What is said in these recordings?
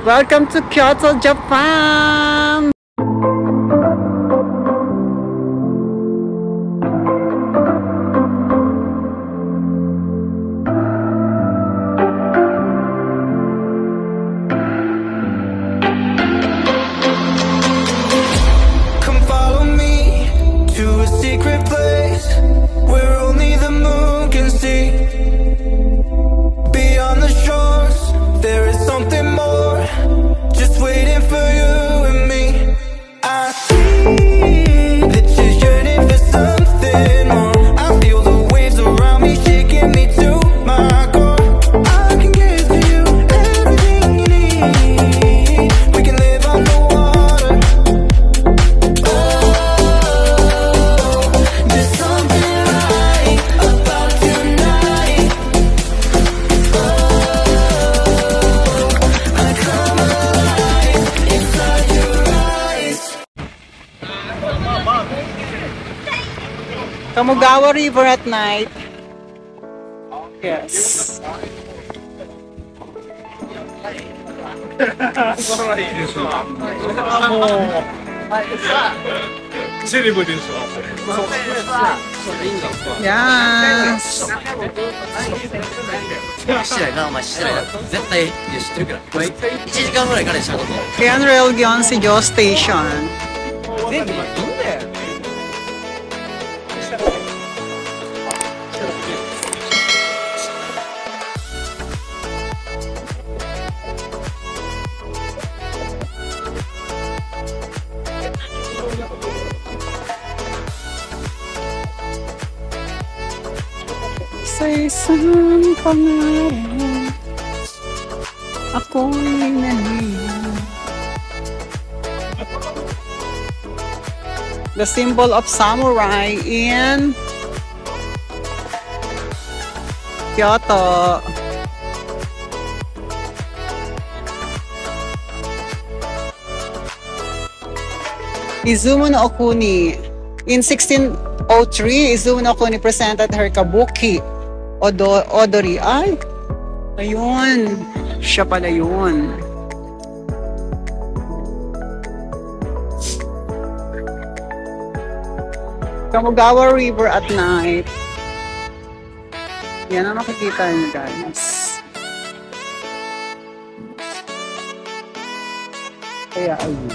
Welcome to Kyoto, Japan! Kamugawa River at night. Yes. Yes. 失礼な、お前失礼だ。絶対知ってるから。1時間ぐらいからしたこと。Kenrail Gyeongsi-jo Station. 全部いいんだよ。Sa isang pangarap ako'y nahiya. The symbol of samurai in Kyoto. Izumo no Okuni. In 1603, Izumo no Okuni presented her kabuki Odori. Ay, ayun. Siya pala yun. Kamugawa River at night. Yan ang makikita niyo, guys. Kaya ayun.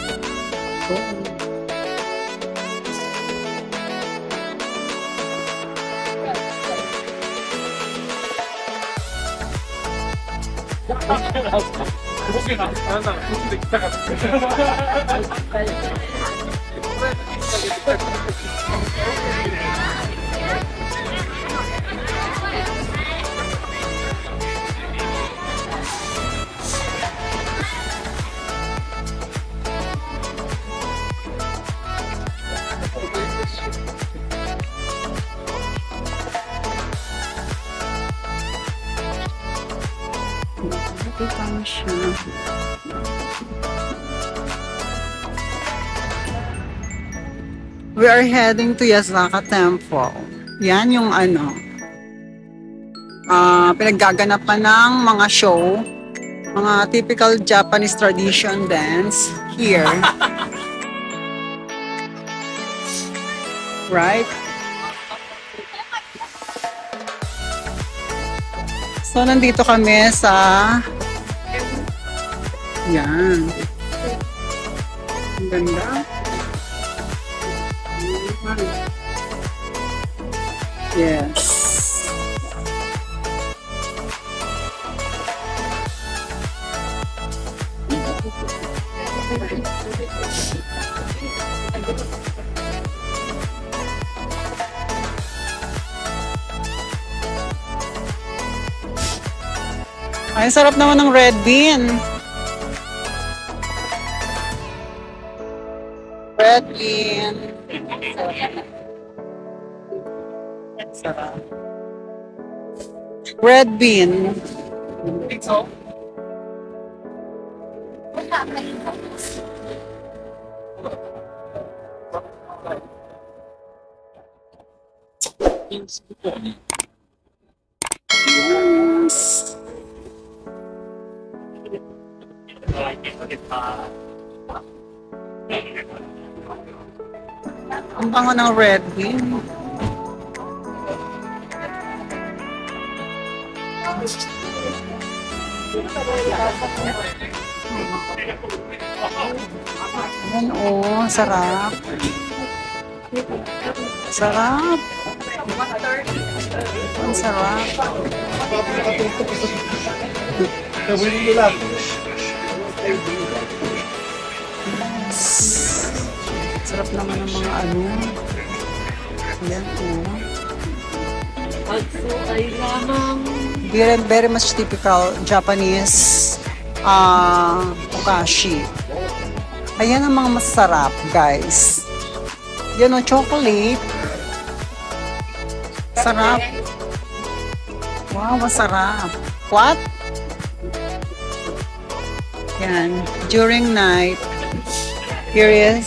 We are heading to Yasaka Temple. Yan yung pinaggaganapan ng mga show, mga typical Japanese tradition dance here. Right? So, nandito kami sa yan. Ang ganda. Yes. Ay, sarap naman ng red bean. Red bean. Sarap. Red bean. Yes. Ang bango ng red bean. Ayan, oh, sarap. Sarap. Ang sarap. Sarap naman ng mga ano. Ayan, oh. Very, very much typical Japanese okashi. Ayan ang mga masarap, guys. Yan o, chocolate. Sarap. Wow, masarap. What? Yan. During night, here is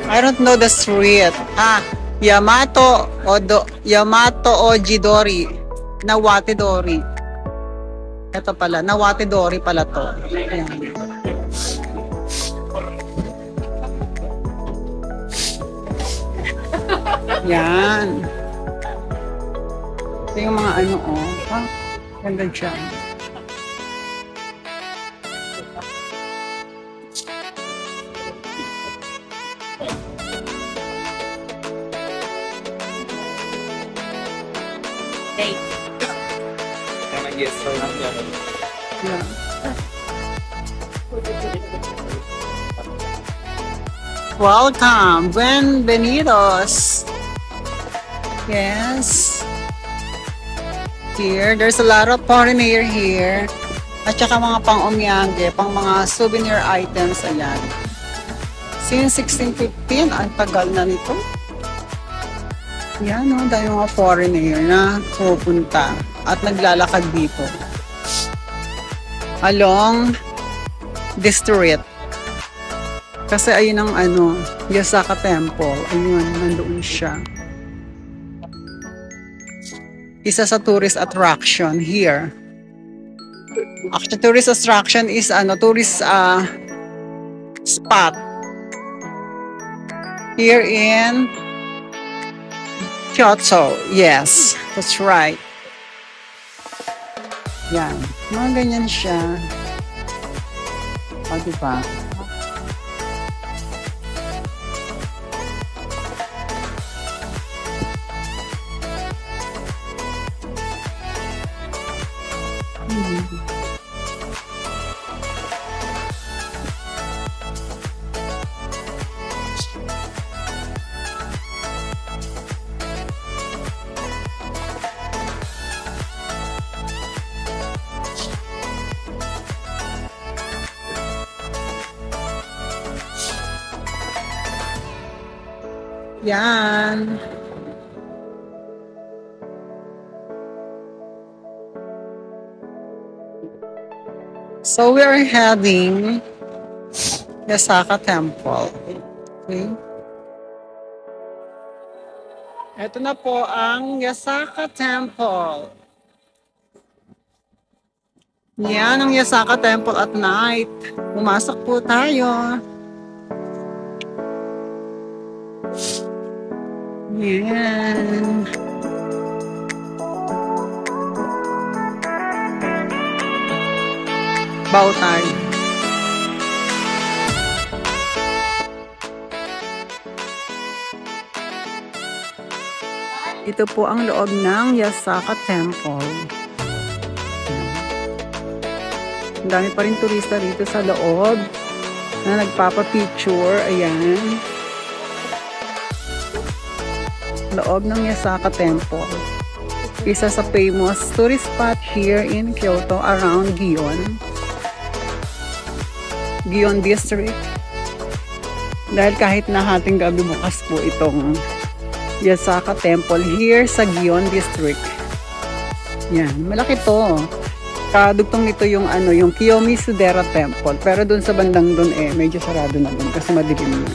I don't know the street. Yamato Ojidori. Nawatedori. Ito pala, Nawatedori pala to. Ayan. Yan. Ito yung mga ano, oh. Ganda dyan. Yeah. Welcome, bienvenidos. Yes. Here, there's a lot of foreigner here. At saka mga pang-umyangge, pang mga souvenir items, ayan. Since 1615, ang tagal na nito. Yan, no? Dahil mga foreigner na pupunta at naglalakad dito. Along the street. Kasi ayun ang ano, Yasaka Temple. Ayun, nandoon siya. Isa sa tourist attraction here. Actually, tourist attraction is ano, tourist spot. Here in Kyoto. Yes, that's right. Yan. Mga ganyan siya. O, diba? Yan. So we are heading Yasaka Temple. Okay. Ito na po ang Yasaka Temple. Yan ang Yasaka Temple at night. Pumasok po tayo. Yan. Bow tie. Ito po ang loob ng Yasaka Temple. Ang dami pa rin turista rito sa loob na nagpapapicture. Ayan. Loob ng Yasaka Temple. Isa sa famous tourist spot here in Kyoto around Gion District. Dahil kahit na hating gabi bukas po itong Yasaka Temple here sa Gion District. Yan, malaki to. Kadugtong nito yung ano, yung Kiyomi Sudera Temple. Pero dun sa bandang dun medyo sarado na dun kasi madilim na.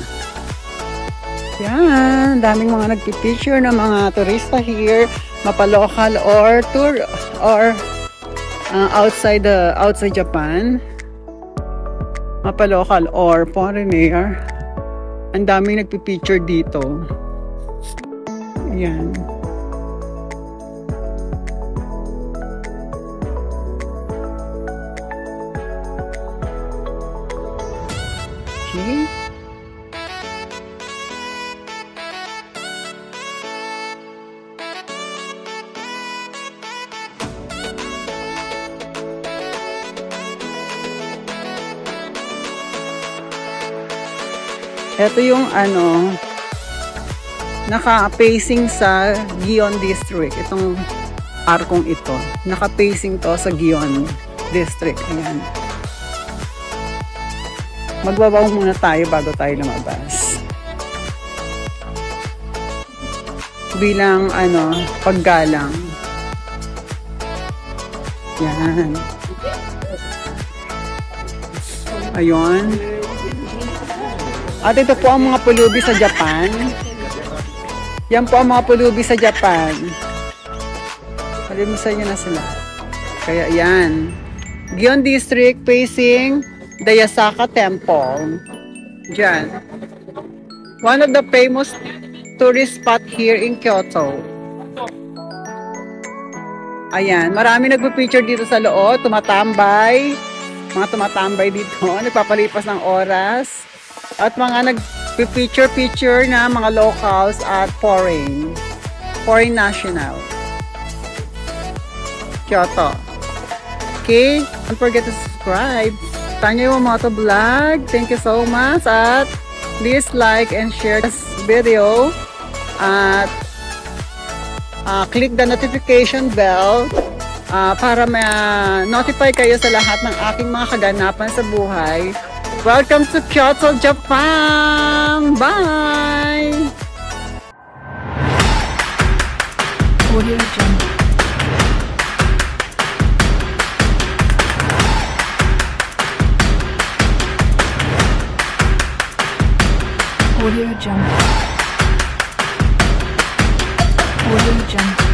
Yan, daming mga nagpipicture ng mga turista here, mapa-local or tour or outside Japan, mapa-local or foreigner, ang daming nagpipicture dito. Ayan. Okay. Ito yung naka-facing sa Gion District. Itong arkong ito. Naka-facing to sa Gion District. Ayan. Magbabaw muna tayo bago tayo lumabas. Bilang paggalang. Yan. Ayun. At ito po ang mga pulubi sa Japan. Yan po ang mga pulubi sa Japan. Halimusan nyo na sila. Kaya yan. Gion District facing the Yasaka Temple. Diyan. One of the famous tourist spot here in Kyoto. Ayan. Marami nagpo-picture dito sa loob. Tumatambay. Mga tumatambay dito. Nagpapalipas ng oras. At mga nag-picture na mga locals at foreign national. Kyoto. Okay? Don't forget to subscribe. Tanya Yumamoto Vlog. Thank you so much. At please like and share this video. At click the notification bell para ma-notify kayo sa lahat ng aking mga kaganapan sa buhay. Welcome to Kyoto, Japan! Bye! Audio Jungle. Audio Jungle. Audio Jungle.